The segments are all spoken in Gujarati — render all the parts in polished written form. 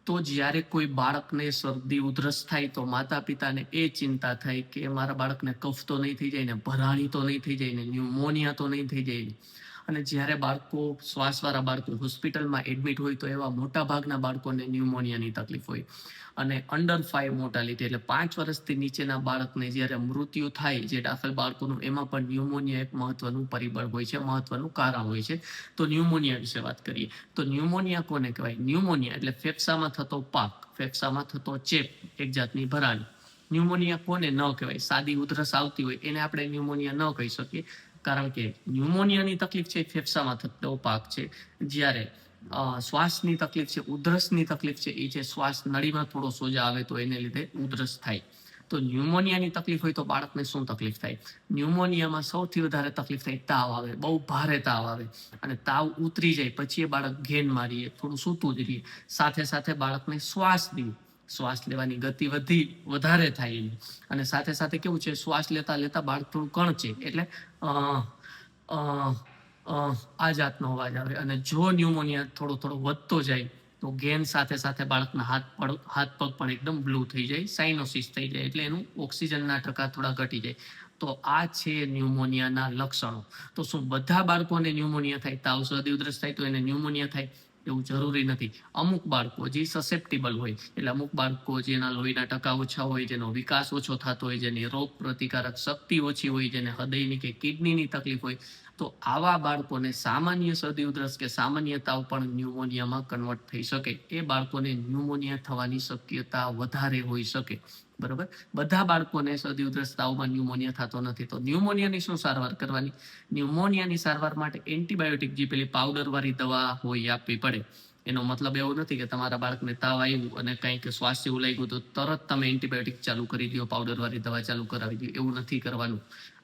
તો જ્યારે કોઈ બાળકને શરદી ઉધરસ થાય તો માતા પિતાને એ ચિંતા થાય કે મારા બાળકને કફ તો નહીં થઈ જાય ને, ભરાણી તો નહીં થઈ જાય ને, ન્યુમોનિયા તો નહીં થઈ જાય. અને જ્યારે બાળકો શ્વાસવાળા બાળકો હોસ્પિટલમાં એડમિટ હોય તો એવા મોટા ભાગના બાળકોને ન્યુમોનિયાની તકલીફ હોય. અને અંડર 5 મોર્ટાલિટી એટલે 5 વર્ષથી નીચેના બાળકને જ્યારે મૃત્યુ થાય જે દાખલ બાળકોનું, એમાં પણ ન્યુમોનિયા એક મહત્વનું પરિબળ હોય છે, મહત્વનું કારણ હોય છે. તો ન્યુમોનિયા વિશે વાત કરીએ તો ન્યુમોનિયા કોને કહેવાય? ન્યુમોનિયા એટલે ફેફસામાં થતો પાક, ફેફસામાં થતો ચેપ, એક જાતની ભરાણી. ન્યુમોનિયા કોને ન કહેવાય? સાદી ઉધરસ આવતી હોય એને આપણે ન્યુમોનિયા ન કહી શકીએ, કારણ કે ન્યુમોનિયાની તકલીફ છે ફેફસામાં થતો પાક છે, જ્યારે શ્વાસની તકલીફ છે, ઉધરસની તકલીફ છે, એ છે શ્વાસ નળીમાં થોડો સોજા આવે તો એને લીધે ઉધરસ થાય. તો ન્યુમોનિયાની તકલીફ હોય તો બાળકને શું તકલીફ થાય? ન્યુમોનિયામાં સૌથી વધારે તકલીફ થાય તાવ આવે, બહુ ભારે તાવ આવે, અને તાવ ઉતરી જાય પછી એ બાળક ઘેન મારીએ, થોડું સૂતું જ રહીએ, સાથે સાથે બાળકને શ્વાસ લેવાની ગતિ વધારે થાય એની, અને સાથે સાથે કેવું છે, શ્વાસ લેતા લેતા બાળક થોડું કણચે, એટલે આ જાતનો અવાજ આવે. અને જો ન્યુમોનિયા થોડો વધતો જાય તો ગેન સાથે સાથે બાળકના હાથ પગ પણ એકદમ બ્લુ થઈ જાય, સાઇનોસિસ થઈ જાય, એટલે એનું ઓક્સિજનના ટકા થોડા ઘટી જાય. તો આ છે ન્યુમોનિયાના લક્ષણો. તો શું બધા બાળકોને ન્યુમોનિયા થાય? તાવ શરદી ઉધરસ થાય તો એને ન્યુમોનિયા થાય એવું જરૂરી નથી. અમુક બાળકો જે સસેપ્ટેબલ હોય, એટલે અમુક બાળકો જેના લોહીના ટકા ઓછા હોય, જેનો વિકાસ ઓછો થતો હોય, જેની રોગ પ્રતિકારક શક્તિ ઓછી હોય, જેને હૃદયની કે કિડનીની તકલીફ હોય, તો આવા બાળકોને સામાન્ય શરદી ઉધરસ કે સામાન્ય તાવ પણ ન્યુમોનિયામાં કન્વર્ટ થઈ શકે. એ બાળકોને ન્યુમોનિયા થવાની શક્યતા વધારે હોઈ શકે. બરોબર, બધા બાળકોને શરદી ઉધરસ તાવમાં ન્યુમોનિયા થતો નથી. તો ન્યુમોનિયાની શું સારવાર કરવાની? ન્યુમોનિયાની સારવાર માટે એન્ટીબાયોટિક, જે પેલી પાવડરવાળી દવા હોય, આપવી પડે. એનો મતલબ એવો નથી કે તમારા બાળકને તાવ આવ્યું અને કંઈક શ્વાસ જેવું લાગ્યું તો તરત તમે એન્ટીબાયોટિક ચાલુ કરી દો, પાવડરવાળી દવા ચાલુ કરાવી દો, એવું નથી કરવાનું.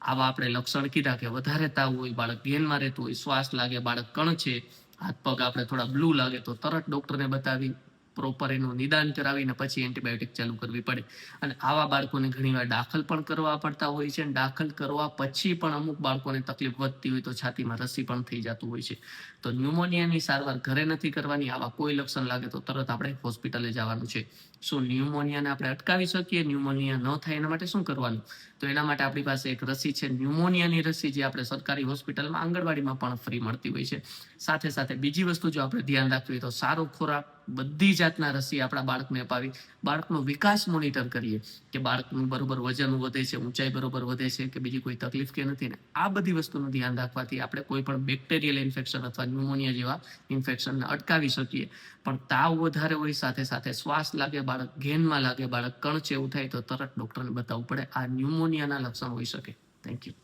આવા આપણે લક્ષણ કીધા કે વધારે તાવ હોય, બાળક ઘેનમાં રહેતું હોય, શ્વાસ લાગે, બાળક કણચે, હાથ પગ આપણે થોડા બ્લુ લાગે, તો તરત ડોક્ટરને બતાવી પ્રોપર એનું નિદાન કરાવીને પછી એન્ટીબાયોટિક ચાલુ કરવી પડે. અને આવા બાળકોને ઘણીવાર દાખલ પણ કરવા પડતા હોય છે. દાખલ કરવા પછી પણ અમુક બાળકોને તકલીફ વધતી હોય તો છાતીમાં રસી પણ થઈ જતું હોય છે. તો ન્યુમોનિયાની સારવાર ઘરે નથી કરવાની. આવા કોઈ લક્ષણ લાગે તો તરત આપણે હોસ્પિટલે જવાનું છે. શું ન્યુમોનિયાને આપણે અટકાવી શકીએ? ન્યુમોનિયા ન થાય એના માટે શું કરવાનું? તો એના માટે આપણી પાસે એક રસી છે, ન્યુમોનિયાની રસી, જે આપણે સરકારી હોસ્પિટલમાં, આંગણવાડીમાં પણ ફ્રી મળતી હોય છે. સાથે સાથે બીજી વસ્તુ જો આપણે ધ્યાન રાખવી તો સારો ખોરાક, બધી જાતના રસી આપણા બાળકને અપાવી, બાળકનો વિકાસ મોનિટર કરીએ કે બાળકનું બરોબર વજન વધે છે, ઊંચાઈ બરોબર વધે છે કે બીજી કોઈ તકલીફ કે નથી ને. આ બધી વસ્તુનું ધ્યાન રાખવાથી આપણે કોઈ પણ બેક્ટેરિયલ ઇન્ફેક્શન અથવા ન્યુમોનિયા જેવા ઇન્ફેક્શનને અટકાવી શકીએ. પણ તાવ વધારે હોય, સાથે સાથે શ્વાસ લાગે, બાળક ઘેનમાં લાગે, બાળક કણચે, એવું થાય તો તરત ડોક્ટરને બતાવવું પડે. આ ન્યુમોનિયાના લક્ષણ હોઈ શકે. Thank you.